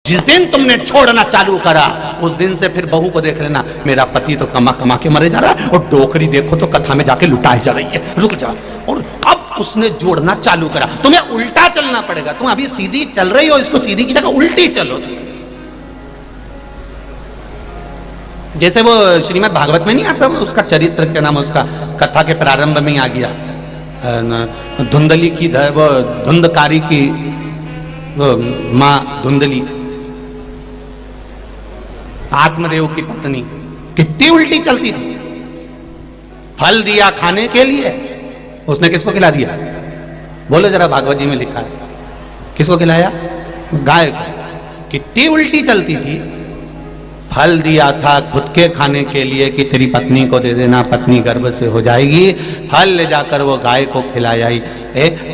जिस दिन तुमने छोड़ना चालू करा उस दिन से फिर बहू को देख लेना, मेरा पति तो कमा कमा के मरे जा रहा है और डोकरी देखो तो कथा में जाके लुटाई जा रही है, रुक जा। और अब उसने जोड़ना चालू करा, तुम्हें उल्टा चलना पड़ेगा। तुम अभी सीधी चल रही हो, इसको सीधी की जगह उल्टी चलो। जैसे वो श्रीमद् भागवत में नहीं आता, उसका चरित्र क्या नाम, उसका कथा के प्रारंभ में आ गया, धुंधली की वो धुंधकारी की माँ धुंधली, आत्मदेव की पत्नी, कितनी उल्टी चलती थी। फल दिया खाने के लिए, उसने किसको खिला दिया? बोलो जरा, भागवत जी में लिखा है, किसको खिलाया? गाय को। कितनी उल्टी चलती थी। फल दिया था खुद के खाने के लिए कि तेरी पत्नी को दे देना, पत्नी गर्भ से हो जाएगी, फल ले जाकर वो गाय को खिलाया ही।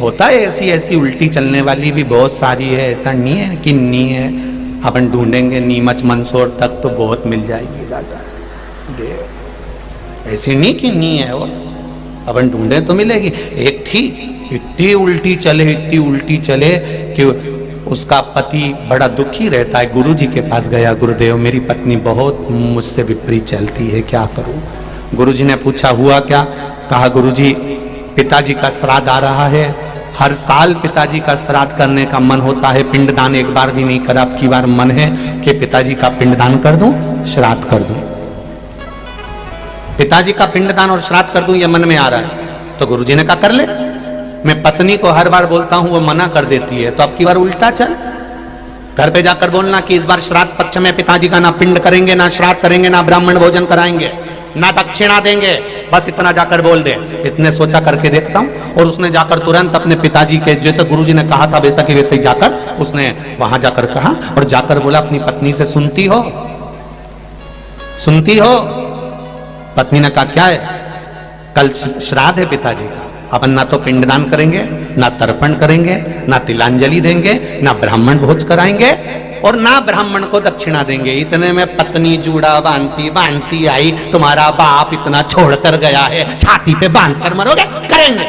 होता है ऐसी ऐसी उल्टी चलने वाली भी बहुत सारी है, ऐसा नहीं है कि नहीं है। अपन ढूंढेंगे नीमच मंदसौर तक तो बहुत मिल जाएगी दादा, ऐसी नहीं कि नहीं है, वो अपन ढूंढे तो मिलेगी। एक थी, इतनी उल्टी चले, इतनी उल्टी चले कि उसका पति बड़ा दुखी रहता है, गुरुजी के पास गया, गुरुदेव मेरी पत्नी बहुत मुझसे विपरीत चलती है, क्या करूं? गुरुजी ने पूछा हुआ क्या? कहा गुरुजी पिताजी का श्राद्ध आ रहा है, हर साल पिताजी का श्राद्ध करने का मन होता है, पिंडदान एक बार भी नहीं करा, अब की बार मन है कि पिताजी का पिंडदान कर दूं, श्राद्ध कर दूं, पिताजी का पिंडदान और श्राद्ध कर दूं, ये मन में आ रहा है। तो गुरुजी ने कहा कर ले। मैं पत्नी को हर बार बोलता हूं, वो मना कर देती है, तो अब की बार उल्टा चल, घर पे जाकर बोलना कि इस बार श्राद्ध पक्ष में पिताजी का ना पिंड करेंगे, ना श्राद्ध करेंगे, ना ब्राह्मण भोजन कराएंगे, ना दक्षिणा देंगे, बस इतना जाकर बोल दे। इतने सोचा करके देखता हूं। और उसने जाकर तुरंत अपने पिताजी के, जैसे गुरुजी ने कहा था वैसा कि वैसे ही जाकर उसने वहां जाकर कहा और जाकर बोला अपनी पत्नी से, सुनती हो, सुनती हो? पत्नी ने कहा क्या है? कल श्राद्ध है पिताजी का, अपन ना तो पिंडदान करेंगे, ना तर्पण करेंगे, ना तिलांजलि देंगे, ना ब्राह्मण भोज कराएंगे और ना ब्राह्मण को दक्षिणा देंगे। इतने में पत्नी जूड़ा बांधती बांधती आई, तुम्हारा बाप इतना छोड़कर गया है, छाती पे बांध कर मरोगे, करेंगे।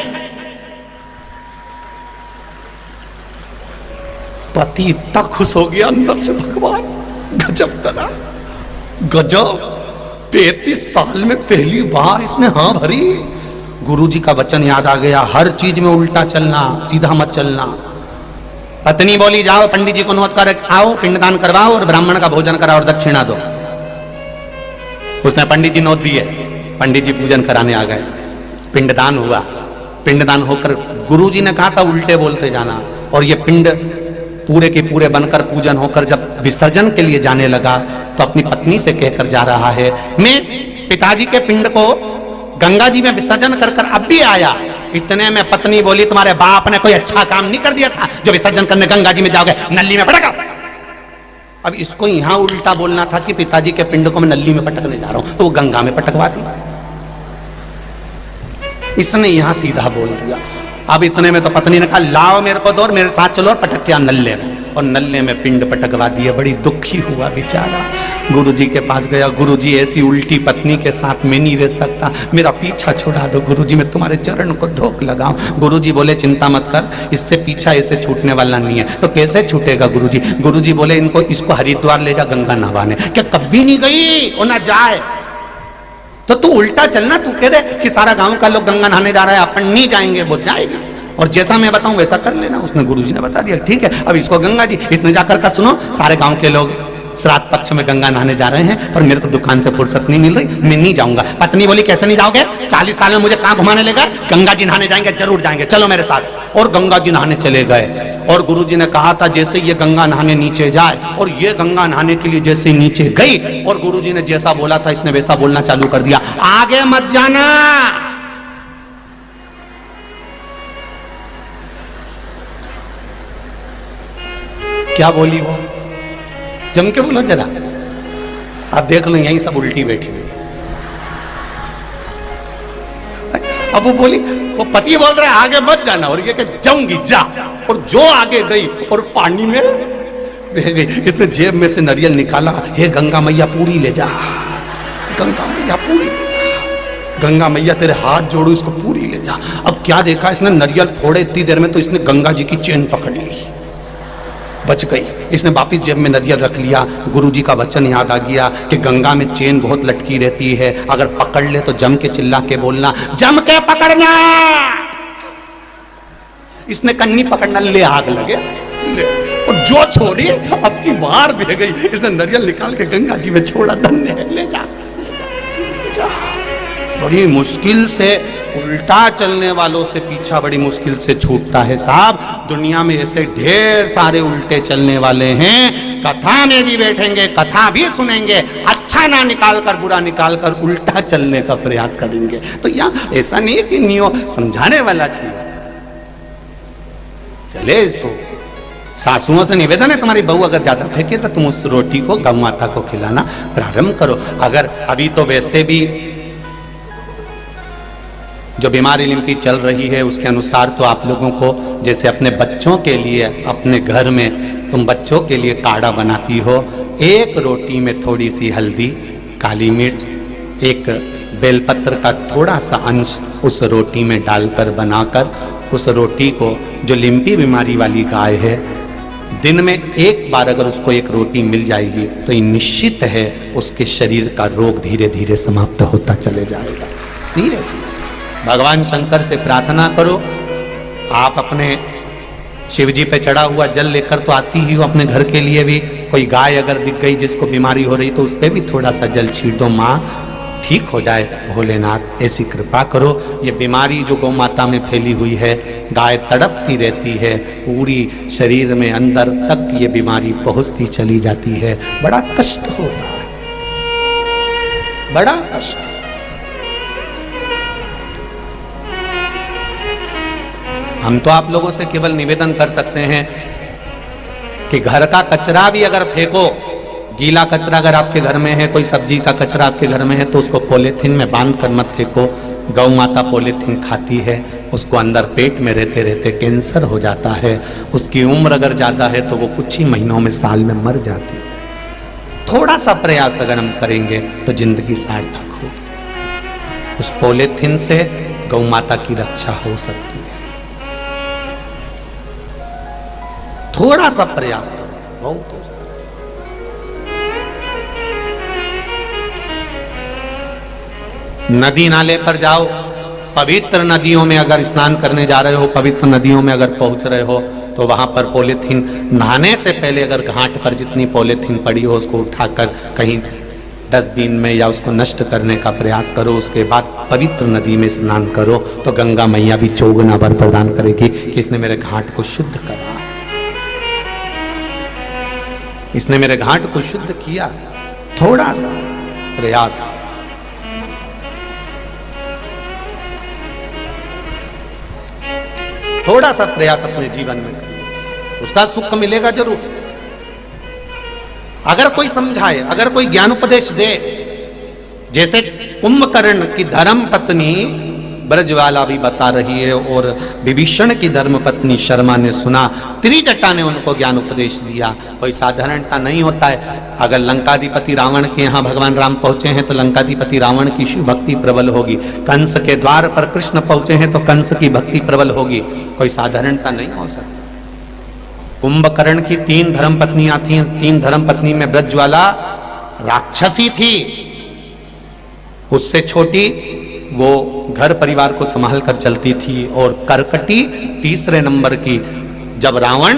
पति इतना खुश हो गया अंदर से, भगवान गजब करा, गजब, 35 साल में पहली बार इसने हाँ भरी। गुरुजी का वचन याद आ गया, हर चीज में उल्टा चलना, सीधा मत चलना। पत्नी बोली जाओ पंडित जी को नोट कर आओ, पिंडदान करवाओ और ब्राह्मण का भोजन कराओ और दक्षिणा दो। उसने पंडित जी नोट दिए, पंडित जी पूजन कराने आ गए, पिंडदान हुआ। पिंडदान होकर गुरुजी ने कहा था उल्टे बोलते जाना, और ये पिंड पूरे के पूरे बनकर पूजन होकर जब विसर्जन के लिए जाने लगा तो अपनी पत्नी से कहकर जा रहा है, मैं पिताजी के पिंड को गंगा जी में विसर्जन कर कर अब भी आया। इतने में पत्नी बोली तुम्हारे बाप ने कोई अच्छा काम नहीं कर दिया था जो विसर्जन करने गंगा जी में जाओगे, नल्ली में पटका। अब इसको यहां उल्टा बोलना था कि पिताजी के पिंड को मैं नल्ली में पटकने जा रहा हूं, तो वो गंगा में पटकवा दी। इसने यहां सीधा बोल दिया। अब इतने में तो पत्नी ने कहा लाओ मेरे को दो और मेरे साथ चलो और पटक के नल्ले में, और नल्ले में पिंड पटकवा दिए। बड़ी दुखी हुआ बेचारा, गुरुजी के पास गया, गुरुजी ऐसी उल्टी पत्नी के साथ मैं नहीं रह सकता, मेरा पीछा छुड़ा दो गुरुजी, मैं तुम्हारे चरण को धोख लगाऊं। गुरुजी बोले चिंता मत कर, इससे पीछा ऐसे छूटने वाला नहीं है। तो कैसे छूटेगा गुरुजी? गुरुजी बोले इनको, इसको हरिद्वार ले जा गंगा नहवाने। क्या कभी नहीं गई और ना जाए? तो तू उल्टा चलना, तू कह दे कि सारा गांव का लोग गंगा नहाने जा रहा है, अपन नहीं जाएंगे, वो जाएगा, और जैसा मैं बताऊं वैसा कर लेना। उसने गुरुजी ने बता दिया, ठीक है। अब इसको गंगा जी, इसने जाकर का सुनो सारे गांव के लोग श्राद्ध पक्ष में गंगा नहाने जा रहे हैं, पर मेरे को दुकान से फुर्सत नहीं मिल रही, मैं नहीं जाऊंगा। पत्नी बोली कैसे नहीं जाओगे? 40 साल में मुझे कहां घुमाने लेगा? गंगा जी नहाने जाएंगे, जरूर जाएंगे, चलो मेरे साथ। और गंगा जी नहाने चले गए। और गुरुजी ने कहा था जैसे ये गंगा नहाने नीचे जाए, और ये गंगा नहाने के लिए जैसे नीचे गई और गुरुजी ने जैसा बोला था इसने वैसा बोलना चालू कर दिया, आगे मत जाना। क्या बोली वो? जम के बोलो जरा, आप देख लो यहीं सब उल्टी बैठी हुई। अब वो बोली, वो पति बोल रहा है आगे मत जाना, और ये कि जाऊंगी जा, और जो आगे गई और पानी में बह गई। इसने जेब में से नारियल निकाला, हे गंगा मैया पूरी ले जा, गंगा मैया पूरी, गंगा मैया तेरे हाथ जोड़ू, इसको पूरी ले जा। अब क्या देखा इसने, नारियल फोड़े इतनी देर में तो इसने गंगा जी की चेन पकड़ ली। बच गई। इसने वापिस जेब में नरियल रख लिया। गुरुजी का वचन याद आ गया कि गंगा में चेन बहुत लटकी रहती है, अगर पकड़ ले तो जम के चिल्ला के बोलना, जम के पकड़ना। इसने कन्नी पकड़ना, ले आग लगे ले। और जो छोड़ी अब की बार दे गई। इसने नरियल निकाल के गंगा जी में छोड़ा, धन्य है, ले जा, ले जा। बड़ी मुश्किल से उल्टा चलने वालों से पीछा बड़ी मुश्किल से छूटता है साहब। दुनिया में ऐसे ढेर सारे उल्टे चलने वाले हैं, कथा में भी बैठेंगे, कथा भी सुनेंगे, अच्छा ना निकाल कर बुरा निकाल कर उल्टा चलने का प्रयास करेंगे। तो यहाँ ऐसा नहीं है कि नियो समझाने वाला चाहिए। चले इसको सासुओं से निवेदन है, तुम्हारी बहू अगर ज्यादा फेंके तो तुम उस रोटी को गौ माता को खिलाना प्रारंभ करो। अगर अभी तो वैसे भी जो बीमारी लिम्पी चल रही है उसके अनुसार तो आप लोगों को जैसे अपने बच्चों के लिए अपने घर में तुम बच्चों के लिए काढ़ा बनाती हो, एक रोटी में थोड़ी सी हल्दी, काली मिर्च, एक बेलपत्र का थोड़ा सा अंश उस रोटी में डालकर बनाकर उस रोटी को, जो लिम्पी बीमारी वाली गाय है, दिन में एक बार अगर उसको एक रोटी मिल जाएगी तो ये निश्चित है उसके शरीर का रोग धीरे धीरे समाप्त होता चले जाएगा। धीरे धीरे भगवान शंकर से प्रार्थना करो। आप अपने शिव जी पे चढ़ा हुआ जल लेकर तो आती ही हो, अपने घर के लिए भी कोई गाय अगर दिख गई जिसको बीमारी हो रही तो उस पर भी थोड़ा सा जल छीट दो, माँ ठीक हो जाए। भोलेनाथ ऐसी कृपा करो। ये बीमारी जो गौ माता में फैली हुई है, गाय तड़पती रहती है, पूरी शरीर में अंदर तक ये बीमारी पहुंचती चली जाती है, बड़ा कष्ट हो रहा है, बड़ा कष्ट। हम तो आप लोगों से केवल निवेदन कर सकते हैं कि घर का कचरा भी अगर फेंको, गीला कचरा अगर आपके घर में है, कोई सब्जी का कचरा आपके घर में है तो उसको पॉलीथीन में बांध कर मत फेंको। गौ माता पॉलीथीन खाती है, उसको अंदर पेट में रहते रहते कैंसर हो जाता है। उसकी उम्र अगर ज़्यादा है तो वो कुछ ही महीनों में, साल में मर जाती है। थोड़ा सा प्रयास अगर हम करेंगे तो जिंदगी सार्थक होगी। उस पॉलीथीन से गौ माता की रक्षा हो सकती है। थोड़ा सा प्रयास करो, बहुत। नदी नाले पर जाओ, पवित्र नदियों में अगर स्नान करने जा रहे हो, पवित्र नदियों में अगर पहुंच रहे हो तो वहां पर पॉलीथीन, नहाने से पहले अगर घाट पर जितनी पॉलीथीन पड़ी हो उसको उठाकर कहीं डस्टबिन में या उसको नष्ट करने का प्रयास करो। उसके बाद पवित्र नदी में स्नान करो तो गंगा मैया भी चौगुना वर प्रदान करेगी कि इसने मेरे घाट को शुद्ध करा, इसने मेरे घाट को शुद्ध किया। थोड़ा सा प्रयास, थोड़ा सा प्रयास अपने जीवन में करिए, उसका सुख मिलेगा जरूर। अगर कोई समझाए, अगर कोई ज्ञान उपदेश दे, जैसे कुंभकर्ण की धर्म पत्नी ब्रजवाला भी बता रही है और विभीषण की धर्म पत्नी शर्मा ने सुना, त्रिजटा ने उनको ज्ञान उपदेश दिया। कोई साधारणता नहीं होता है। अगर लंकाधिपति रावण के यहाँ भगवान राम पहुंचे हैं तो लंकाधिपति रावण की शिव भक्ति प्रबल होगी। कंस के द्वार पर कृष्ण पहुंचे हैं तो कंस की भक्ति प्रबल होगी। कोई साधारणता नहीं हो सकती। कुंभकर्ण की 3 धर्म पत्नियां थी। 3 धर्म पत्नी में ब्रजवाला राक्षसी थी, उससे छोटी वो घर परिवार को संभाल कर चलती थी, और करकटी तीसरे नंबर की। जब रावण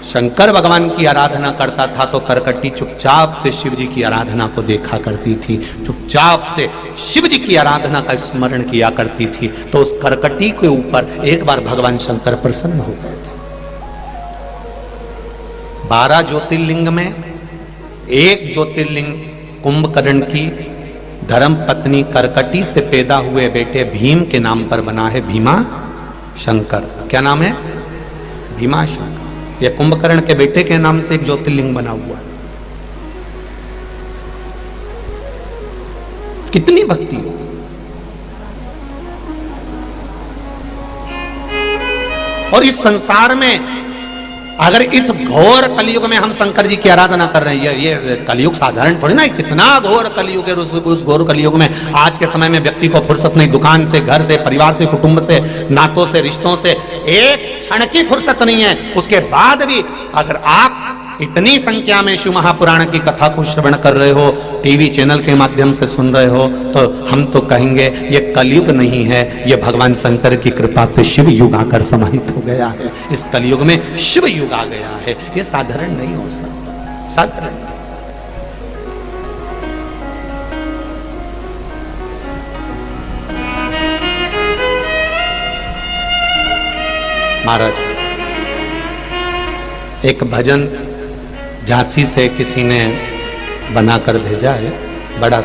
शंकर भगवान की आराधना करता था तो करकटी चुपचाप से शिव जी की आराधना को देखा करती थी, चुपचाप से शिव जी की आराधना का स्मरण किया करती थी। तो उस करकटी के ऊपर एक बार भगवान शंकर प्रसन्न हो गए थे। 12 ज्योतिर्लिंग में एक ज्योतिर्लिंग कुंभकर्ण की धर्म पत्नी करकटी से पैदा हुए बेटे भीम के नाम पर बना है, भीमा शंकर। क्या नाम है? भीमा शंकर। यह कुंभकर्ण के बेटे के नाम से एक ज्योतिर्लिंग बना हुआ है। कितनी भक्ति हो। और इस संसार में अगर इस घोर कलयुग में हम शंकर जी की आराधना कर रहे हैं, ये कलयुग साधारण थोड़ी ना, कितना घोर कलयुग है। उस घोर कलयुग में आज के समय में व्यक्ति को फुर्सत नहीं, दुकान से, घर से, परिवार से, कुटुंब से, नातों से, रिश्तों से एक क्षण की फुर्सत नहीं है। उसके बाद भी अगर आप इतनी संख्या में शिव महापुराण की कथा को श्रवण कर रहे हो, टीवी चैनल के माध्यम से सुन रहे हो, तो हम तो कहेंगे ये कलयुग नहीं है, ये भगवान शंकर की कृपा से शिव युग आकर समाहित हो गया है। इस कलयुग में शिव युग आ गया है, ये साधारण नहीं हो सकता, साधारण। महाराज, एक भजन झांसी से किसी ने बनाकर भेजा है, बड़ा